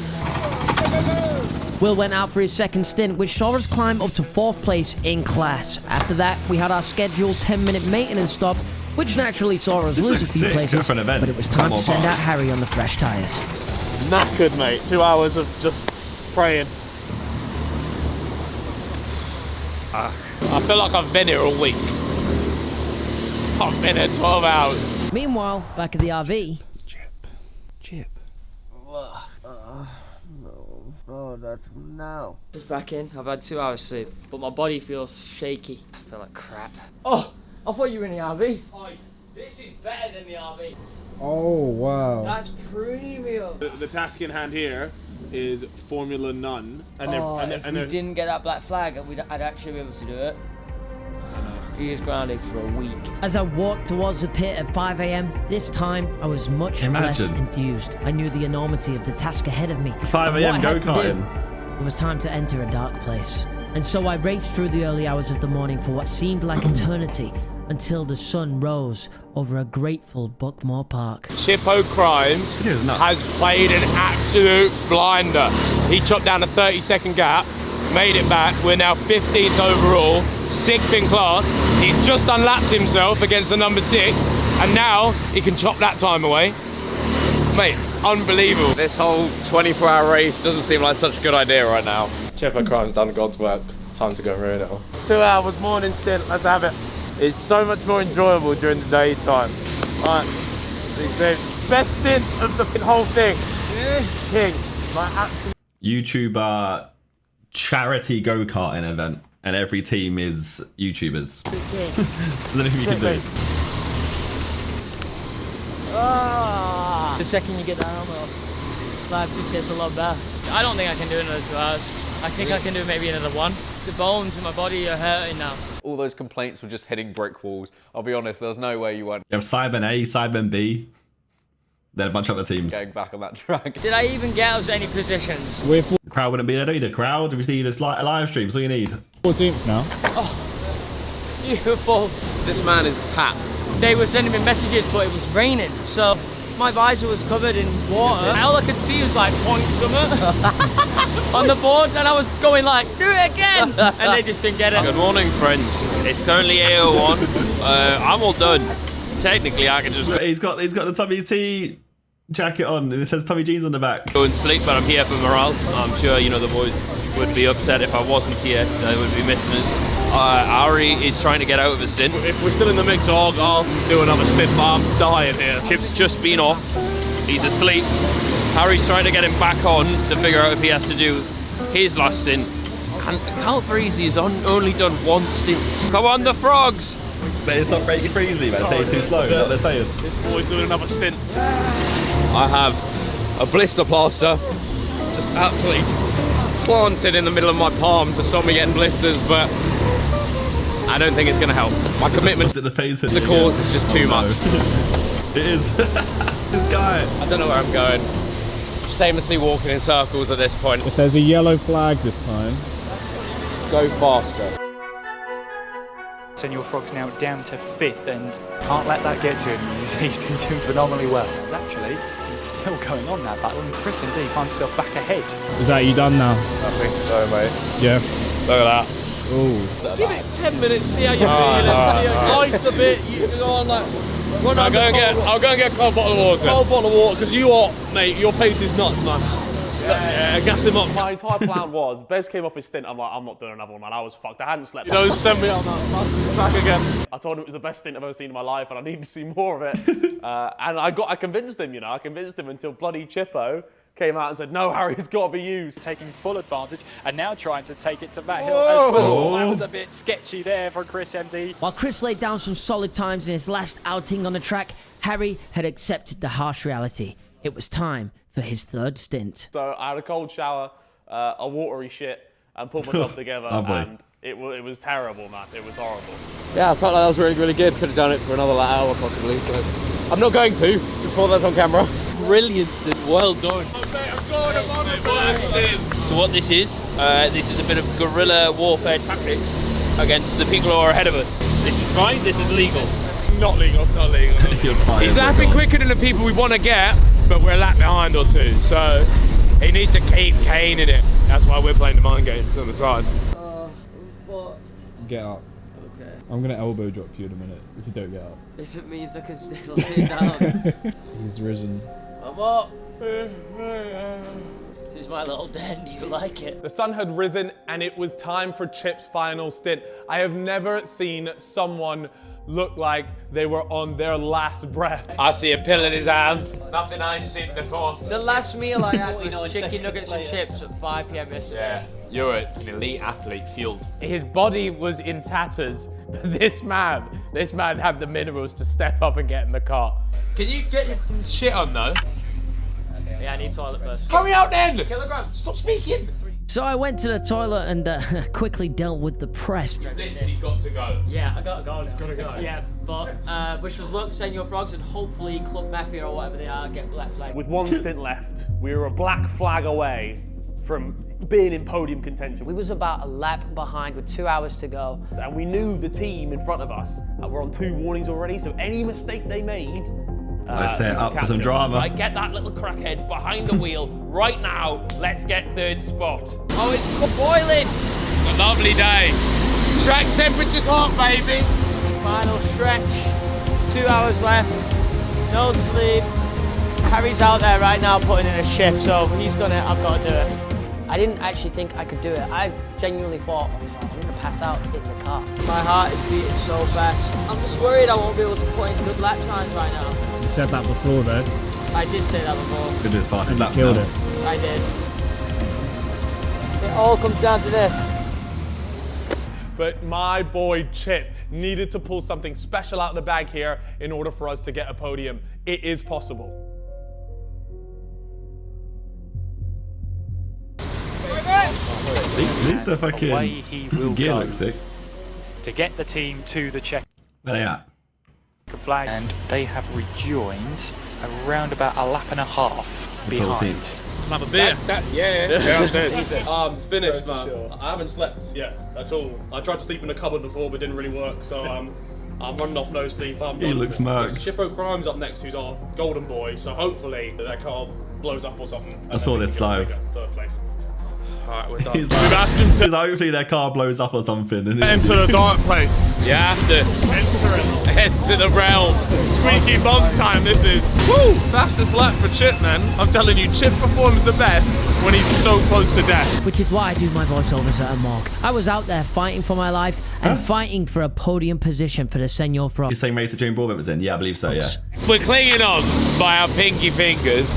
Will went out for his second stint, which saw us climb up to 4th place in class. After that, we had our scheduled 10-minute maintenance stop, which naturally saw us lose a few places, but it was time to send out Harry on the fresh tyres. Knackered, mate. 2 hours of just praying. I feel like I've been here all week. I've been here 12 hours. Meanwhile, back at the RV... Chip. Oh, that's no. Just back in. I've had 2 hours sleep, but my body feels shaky. I feel like crap. Oh, I thought you were in the RV. Oh, this is better than the RV. Oh, wow. That's premium. The task in hand here is Formula None. And if we didn't get that black flag, I'd actually be able to do it. He is grounded for a week. As I walked towards the pit at 5 AM, this time I was much less enthused. I knew the enormity of the task ahead of me. 5 AM go-karting. It was time to enter a dark place. And so I raced through the early hours of the morning for what seemed like eternity until the sun rose over a grateful Buckmore Park. Chip O'Crimes has played an absolute blinder. He chopped down a 30-second gap, made it back. We're now 15th overall, 6th in class. He's just unlapped himself against the number 6, and now he can chop that time away. Mate, unbelievable. This whole 24-hour race doesn't seem like such a good idea right now. Chip O'Crimes done God's work. Time to go ruin it all. 2 hours morning stint, let's have it. It's so much more enjoyable during the daytime. Right, best stint of the whole thing. King. YouTuber charity go-karting event, and every team is YouTubers. There's anything you can do. The second you get that helmet off, life just gets a lot better. I don't think I can do another 2 hours. I think I can do maybe another 1. The bones in my body are hurting now. All those complaints were just hitting brick walls. I'll be honest, there was no way you weren't. You have SIDEMEN A, SIDEMEN B, then a bunch of other teams. Going back on that track. Did I even get us any positions? The crowd wouldn't be there, don't you? The crowd, we see this live stream, so you need. 14th now. Oh, beautiful. This man is tapped. They were sending me messages, but it was raining, so my visor was covered in water. All I could see was like point something on the board, and I was going like, do it again, and they just didn't get it. Good morning, friends. It's currently 8:01. I'm all done. Technically, I can just. He's got the Tommy T jacket on, and it says Tommy G's on the back. Go and sleep, but I'm here for morale. I'm sure you know the boys would be upset if I wasn't here. They would be missing us. Ari is trying to get out of a stint. If we're still in the mix, I'll do another stint, but I'm dying here. Chip's just been off. He's asleep. Harry's trying to get him back on to figure out if he has to do his last stint. And Cal Parisi has only done 1 stint. Come on, the frogs! But it's not breaking freezy, man. It's saying too slow. Is that what they're saying? This boy's doing another stint. I have a blister plaster just absolutely planted in the middle of my palm to stop me getting blisters, but I don't think it's going to help. My commitment to the cause is just too much. It is. This guy. I don't know where I'm going. Shamelessly walking in circles at this point. If there's a yellow flag this time, go faster. Senor Frog's now down to 5th and can't let that get to him. He's been doing phenomenally well. There's actually still going on that battle, and Chris indeed finds himself back ahead. is that you done now? I think so, mate. Yeah. Look at that. Ooh. Give it 10 minutes, see how you're feeling. Ice a bit, you can go on like... I'll go and get a cold bottle of water. Cold bottle of water, because you are, mate, your pace is nuts, man. Yeah, gas him up. My entire plan was, Bez came off his stint, I'm like, I'm not doing another one, man. I was fucked. I hadn't slept. You don't send me on that track again. I told him it was the best stint I've ever seen in my life, and I needed to see more of it. And I convinced him, you know, I convinced him until bloody Chippo came out and said, no, Harry, it's got to be used. Taking full advantage and now trying to take it to Matt Hill as well. That was a bit sketchy there for Chris MD. While Chris laid down some solid times in his last outing on the track, Harry had accepted the harsh reality. It was time for his 3rd stint. So I had a cold shower, a watery shit, and pulled myself together, and it was terrible, man. It was horrible. Yeah, I felt like that was really, really good. Could have done it for another hour, possibly. So I'm not going to, before that's on camera. Brilliant, Sid. Well done. So what this is a bit of guerrilla warfare tactics against the people who are ahead of us. This is fine, this is legal. Not legal, not legal. He's lapping quicker than the people we want to get, but we're a lap behind or two, so he needs to keep caning it. That's why we're playing the mind games on the side. get up. Okay. I'm gonna elbow drop you in a minute if you don't get up. If it means I can stay lying down. He's risen. I'm up. This is my little den, do you like it? The sun had risen and it was time for Chip's final stint. I have never seen someone look like they were on their last breath. I see a pill in his hand. Nothing I've seen before. The last meal I had was chicken nuggets and chips at 5 p.m. yesterday. Yeah, you're an elite athlete, fueled. His body was in tatters, but this man had the minerals to step up and get in the car. Can you get your shit on though? Yeah, I need toilet first. Hurry out then! Kilograms. Stop speaking! So I went to the toilet and quickly dealt with the press. You've literally got to go. Yeah, I gotta go. It's gotta go. Yeah, but wish us luck, Senor Frogs, and hopefully Club Mafia or whatever they are get black flag. With one stint left, we were a black flag away from being in podium contention. We was about a lap behind with 2 hours to go. And we knew the team in front of us were on 2 warnings already, so any mistake they made, let's set up for some drama. Right, get that little crackhead behind the wheel right now. Let's get 3rd spot. Oh, it's boiling. A lovely day. Track temperature's hot, baby. Final stretch. 2 hours left. No sleep. Harry's out there right now putting in a shift, so he's done it. I've got to do it. I didn't actually think I could do it. I genuinely thought, I was like, I'm gonna pass out in the car. My heart is beating so fast. I'm just worried I won't be able to put in good lap times right now. You said that before, though. I did say that before. Could do as fast as laps killed now. it. I did. It all comes down to this. But my boy Chip needed to pull something special out of the bag here in order for us to get a podium. It is possible. At least the fucking away he will gear go looks sick. to get the team to the check Where they at? flag, and they have rejoined around about a lap and a half behind. Can I have a beer? Yeah, upstairs. I'm finished, man. I haven't slept yet at all. I tried to sleep in a cupboard before, but it didn't really work, so I'm running off no sleep. He looks murked. Chippo Crime's up next, who's our golden boy, so hopefully that car blows up or something. I saw this live. 3rd place. Alright, we're done. He's like, We've asked him to hopefully their car blows up or something. And enter the dark place. You have to. Enter it. Enter the realm. Squeaky bum time this is. Woo! Fastest lap for Chip, man. I'm telling you, Chip performs the best when he's so close to death. Which is why I do my voiceovers at a morgue. I was out there fighting for my life and fighting for a podium position for the Senor Frog. The same race that Jane Bournemouth was in? Yeah, I believe so, yeah. We're clinging on by our pinky fingers.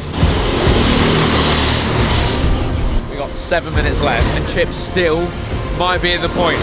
We got 7 minutes left, and Chip still might be in the point.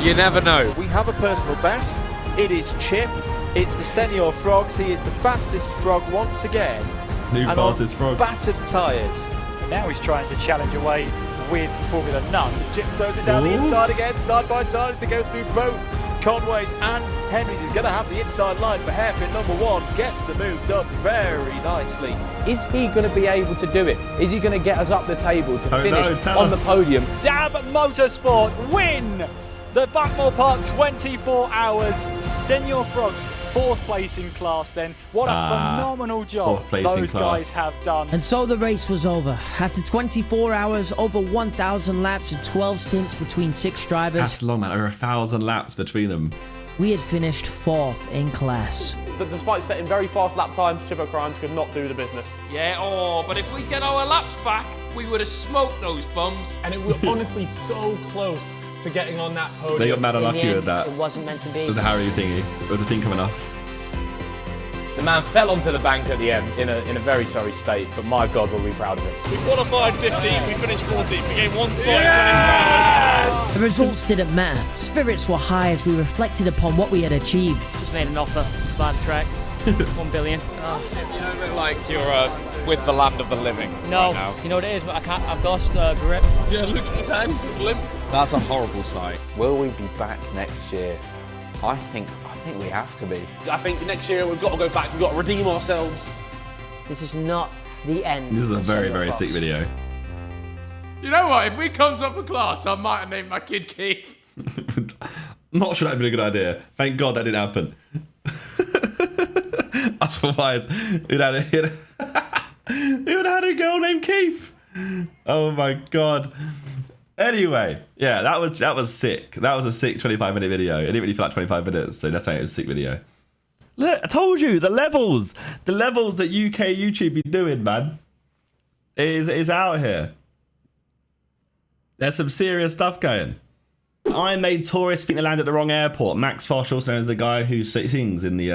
You never know. We have a personal best. It is Chip. It's the Senior Frogs. He is the fastest frog once again. New and fastest on frog. battered tyres. Now he's trying to challenge away with Formula None. Chip throws it down the inside again, side by side as they go through both Conways and Henry's. He's going to have the inside line for hairpin number 1. Gets the move done very nicely. Is he going to be able to do it? Is he going to get us up the table to finish on the podium? Dab Motorsport win the Backmore Park 24 Hours. Senior Frogs 4th place in class then. What a phenomenal job those guys have done. And so the race was over. After 24 hours, over 1,000 laps and 12 stints between 6 drivers. That's long, man. Over 1,000 laps between them. We had finished 4th in class. But despite setting very fast lap times, Chippo Crimes could not do the business. Yeah, but if we get our laps back, we would have smoked those bums. And it was honestly so close to getting on that podium. They got mad unlucky with that. It wasn't meant to be. With the Harry thingy. With the thing coming off. The man fell onto the bank at the end in a very sorry state, but my God, were we proud of him. We qualified 15th, we finished 14th, we gained 1 spot in 24 hours. The results didn't matter. Spirits were high as we reflected upon what we had achieved. Just made an offer to buy the track. 1 billion. You don't look like you're with the land of the living No, right now. you know what it is, but I can't. I've lost grip. Yeah, look at his hand, limp. That's a horrible sight. Will we be back next year? I think we have to be. I think next year we've got to go back. We've got to redeem ourselves. This is not the end. This is a very, very sick video. You know what? If we come up for class, I might have named my kid Keith. Not sure that'd been a good idea. Thank God that didn't happen. Otherwise, he would have had a girl named Keith. Oh my God. Anyway, yeah, that was sick. That was a sick 25-minute video. It didn't really feel like 25 minutes, so that's why it was a sick video. Look, I told you, the levels that UK YouTube be doing, man, is out here. There's some serious stuff going. I made tourists think they landed at the wrong airport. Max Fosh, also known as the guy who sings in the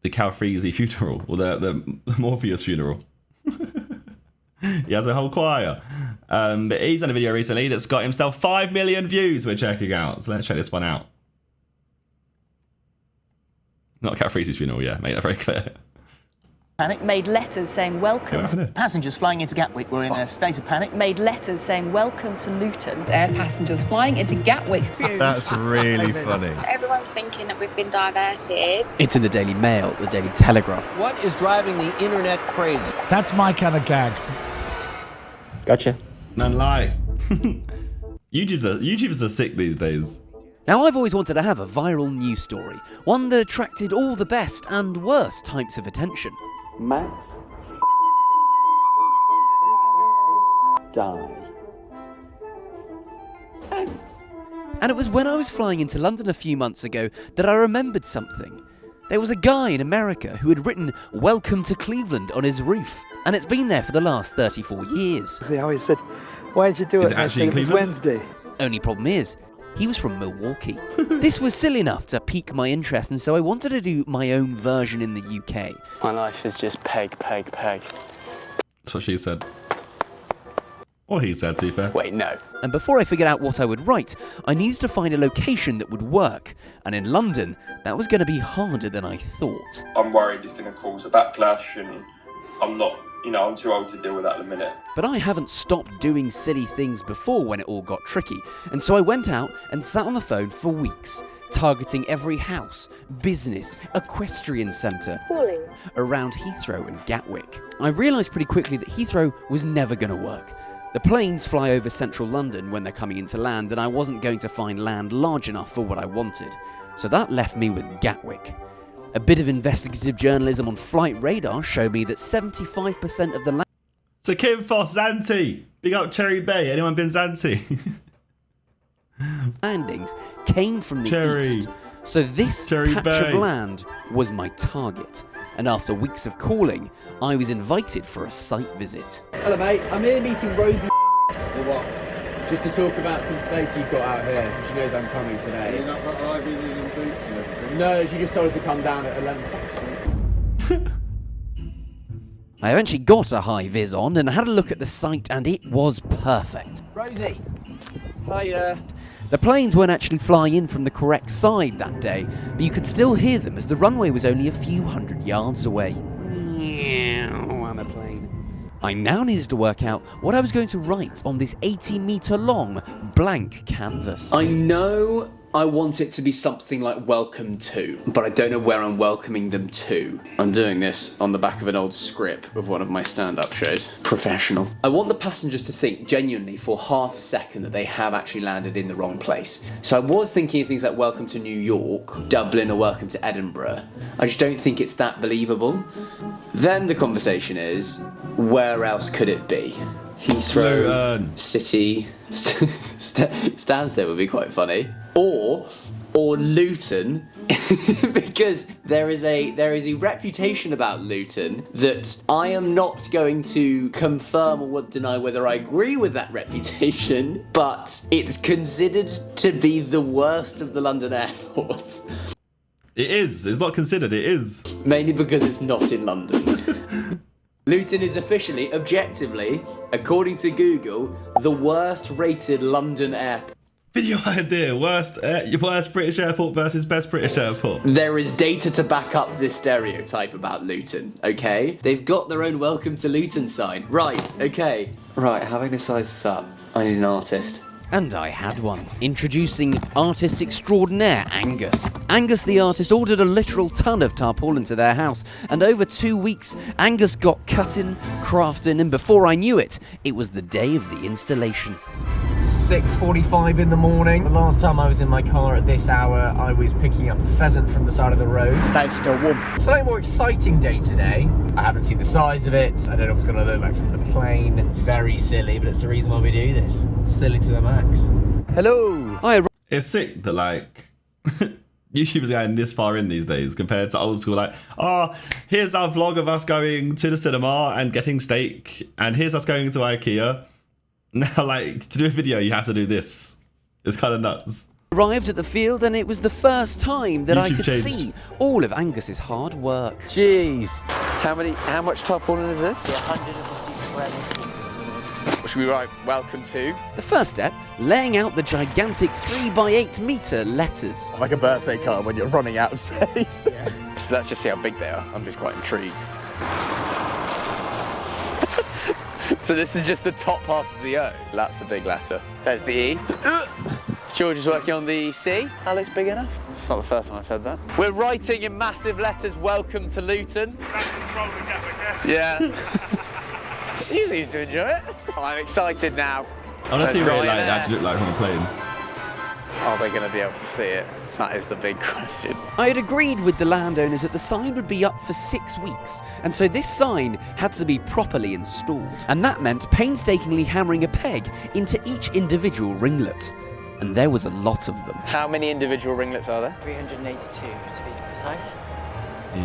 Calfreezy funeral, or the Morpheus funeral. He has a whole choir. But he's done a video recently that's got himself 5 million views we're checking out. So let's check this one out. Not Calfreezy's funeral, yeah, make that very clear. Panic. Made letters saying welcome. Passengers flying into Gatwick were in a state of panic. Made letters saying welcome to Luton. Air passengers flying into Gatwick. That's really funny. Everyone's thinking that we've been diverted. It's in the Daily Mail, the Daily Telegraph. What is driving the internet crazy? That's my kind of gag. Gotcha. None lie. YouTubers are sick these days. Now, I've always wanted to have a viral news story, one that attracted all the best and worst types of attention. Max die. Thanks. And it was when I was flying into London a few months ago that I remembered something. There was a guy in America who had written "Welcome to Cleveland" on his roof, and it's been there for the last 34 years. See how he said, "Why did you do it?" It actually it was Wednesday. Only problem is, he was from Milwaukee. This was silly enough to pique my interest, and so I wanted to do my own version in the UK. My life is just peg, peg, peg. That's what she said. Or he said, to be fair. Wait, no. And before I figured out what I would write, I needed to find a location that would work. And in London, that was going to be harder than I thought. I'm worried it's going to cause a backlash, and I'm not, I'm too old to deal with that at the minute. But I haven't stopped doing silly things before when it all got tricky. And so I went out and sat on the phone for weeks, targeting every house, business, equestrian centre around Heathrow and Gatwick. I realised pretty quickly that Heathrow was never going to work. The planes fly over central London when they're coming into land, and I wasn't going to find land large enough for what I wanted. So that left me with Gatwick. A bit of investigative journalism on Flight Radar showed me that 75% of the land... So Kim Foss, Zante. Big up Cherry Bay. Anyone been Zante? landings came from the east. So this patch of land was my target. And after weeks of calling, I was invited for a site visit. Hello mate, I'm here meeting Rosie. Or what? Just to talk about some space you've got out here. She knows I'm coming today. You're not got Ivy in boots and everything? No, she just told us to come down at 11. I eventually got a high vis on and had a look at the site, and it was perfect. Rosie! Hiya. The planes weren't actually flying in from the correct side that day, but you could still hear them as the runway was only a few hundred yards away. I'm a plane. I now needed to work out what I was going to write on this 80-meter long blank canvas. I know I want it to be something like welcome to, but I don't know where I'm welcoming them to. I'm doing this on the back of an old script of one of my stand-up shows. Professional. I want the passengers to think genuinely for half a second that they have actually landed in the wrong place. So I was thinking of things like welcome to New York, Dublin, or welcome to Edinburgh. I just don't think it's that believable. Then the conversation is, where else could it be? Heathrow, City, Stansted would be quite funny. Or Luton, because there is a reputation about Luton that I am not going to confirm or deny whether I agree with that reputation, but it's considered to be the worst of the London airports. It is. It's not considered. It is. Mainly because it's not in London. Luton is officially, objectively, according to Google, the worst rated London airport. Video idea, worst British airport versus best British airport. There is data to back up this stereotype about Luton, okay? They've got their own welcome to Luton sign. Right, okay. Right, having to size this up, I need an artist. And I had one. Introducing artist extraordinaire Angus. Angus the artist ordered a literal ton of tarpaulin to their house, and over 2 weeks, Angus got cutting, crafting, and before I knew it, it was the day of the installation. 6:45 in the morning. The last time I was in my car at this hour, I was picking up a pheasant from the side of the road. That's still warm. Slightly more exciting day today. I haven't seen the size of it. I don't know what's going to look like from the plane. It's very silly, but it's the reason why we do this. Silly to the max. Hello. It's sick that like YouTubers are going this far in these days compared to old school. Like, oh, here's our vlog of us going to the cinema and getting steak, and here's us going to IKEA. Now, like, to do a video, you have to do this. It's kind of nuts. Arrived at the field, and it was the first time that I could see all of Angus's hard work. Jeez. How much tarpaulin is this? 150 square meters. Should we write welcome to? The first step, laying out the gigantic 3x8 meter letters. Like a birthday card when you're running out of space. Yeah. So let's just see how big they are. I'm just quite intrigued. So this is just the top half of the O. That's a big letter. There's the E. George is working on the C. That looks big enough. It's not the first time I've said that. We're writing in massive letters, welcome to Luton. Yeah. You seem to enjoy it. I'm excited now. I want to see what it actually look like on a plane. Are they going to be able to see it? That is the big question. I had agreed with the landowners that the sign would be up for 6 weeks, and so this sign had to be properly installed. And that meant painstakingly hammering a peg into each individual ringlet. And there was a lot of them. How many individual ringlets are there? 382 to be precise.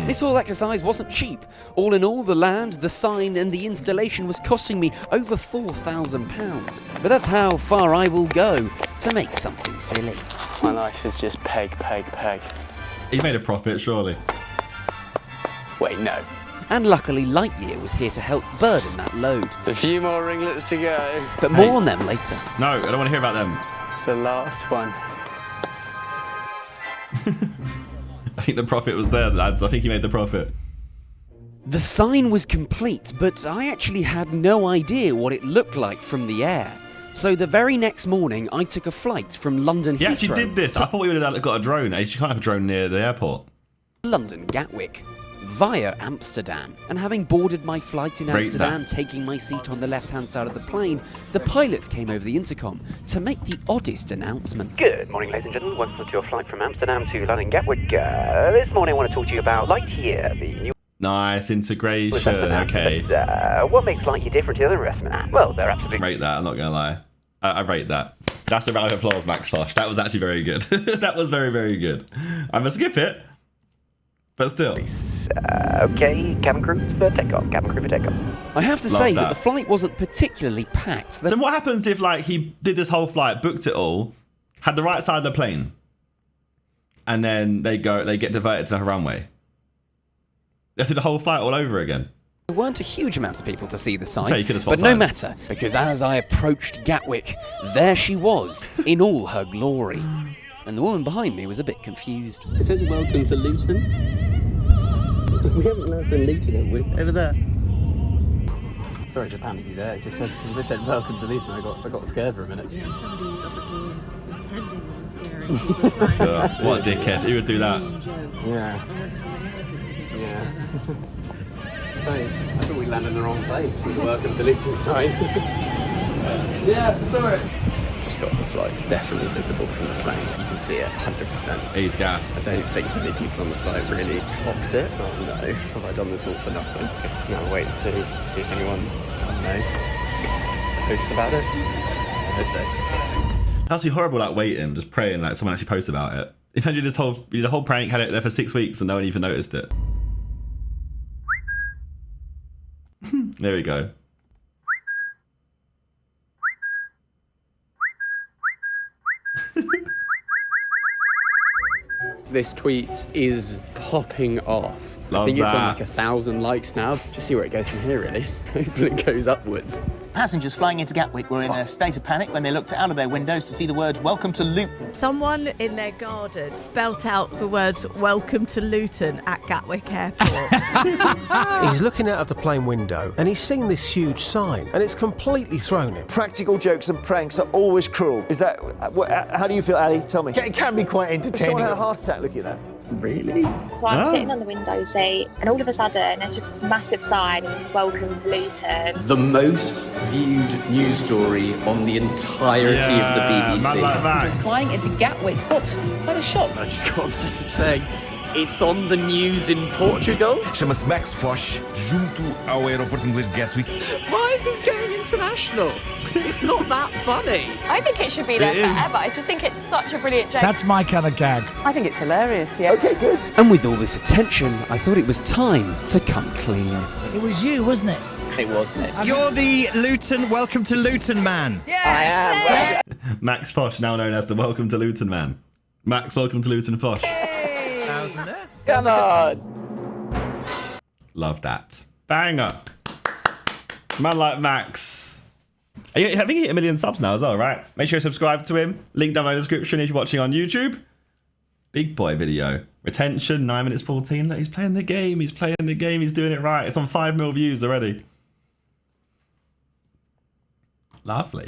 This whole exercise wasn't cheap. All in all, the land, the sign and the installation was costing me over £4,000. But that's how far I will go to make something silly. My life is just peg, peg, peg. He made a profit, surely. Wait, no. And luckily Lightyear was here to help burden that load. A few more ringlets to go. But more on them later. No, I don't want to hear about them. The last one. I think the profit was there, lads. I think he made the profit. The sign was complete, but I actually had no idea what it looked like from the air. So the very next morning, I took a flight from London Heathrow. He actually did this. I thought we would have got a drone. You can't have a drone near the airport. London Gatwick, via Amsterdam. And having boarded my flight in Amsterdam, taking my seat on the left-hand side of the plane, the pilot came over the intercom to make the oddest announcement. Good morning, ladies and gentlemen. Welcome to your flight from Amsterdam to London Gatwick. This morning I want to talk to you about Lightyear, the new... Nice integration, okay. What makes Lightyear different to the other investment? Well, they're absolutely... Rate that, I'm not going to lie. I rate that. That's a round of applause, Max Fosh. That was actually very good. That was very, very good. I'm going to skip it, but still. Okay, cabin crew for takeoff. Cabin crew for takeoff. I have to say that the flight wasn't particularly packed. So what happens if, like, he did this whole flight, booked it all, had the right side of the plane, and then they get diverted to the runway? They do the whole flight all over again. There weren't a huge amount of people to see the sign, So you could have but spotted no signs. matter, because as I approached Gatwick, there she was, in all her glory. And the woman behind me was a bit confused. It says welcome to Luton. We haven't landed in Luton, have we? Over there. Sorry to panic you there. It just said welcome to Luton. I got scared for a minute. Yeah, somebody's obviously intending on scaring What a dickhead. Who would do that? Yeah. Yeah. Thanks. I thought we landed in the wrong place with the welcome to Luton sign. Yeah, sorry. Just got off the flight. It's definitely visible from the plane. You can see it 100%. He's gassed. I don't think many people on the flight really clocked it. Oh no, have I done this all for nothing? I guess it's now wait and see if anyone, I don't know, posts about it. I hope so. That's actually horrible, like waiting, just praying like someone actually posts about it. Imagine this whole, the whole prank had it there for 6 weeks and no one even noticed it. There we go. This tweet is popping off. Love I think it's on that. like 1,000 likes now. Just see where it goes from here, really. Hopefully it goes upwards. Passengers flying into Gatwick were in a state of panic when they looked out of their windows to see the words "Welcome to Luton." Someone in their garden spelt out the words "Welcome to Luton" at Gatwick Airport. He's looking out of the plane window and he's seen this huge sign and it's completely thrown him. Practical jokes and pranks are always cruel. Is that how do you feel, Ali? Tell me. It can be quite entertaining. Someone had a heart attack looking at that. Really? So I'm sitting on the window seat, and all of a sudden, there's just this massive sign that says "Welcome to Luton." The most viewed news story on the entirety of the BBC. Just flying into Gatwick. What? Quite a shock. I just got a message saying it's on the news in Portugal. Chama-se Max Foch, junto ao aeroporto inglês de Gatwick. Why is this going international? It's not that funny. I think it should be there forever. I just think it's such a brilliant joke. That's my kind of gag. I think it's hilarious. Yeah. Okay, good. And with all this attention, I thought it was time to come clean. It was you, wasn't it? It was me. You're the Luton, welcome to Luton man. I am. Max Foch, now known as the Welcome to Luton man. Max, welcome to Luton Foch. Come on. Love that. Banger. Man like Max. I think he hit 1 million subs now as well, right? Make sure you subscribe to him. Link down in the description if you're watching on YouTube. Big boy video. Retention, 9 minutes 14. Look, he's playing the game. He's playing the game. He's doing it right. It's on 5 mil views already. Lovely.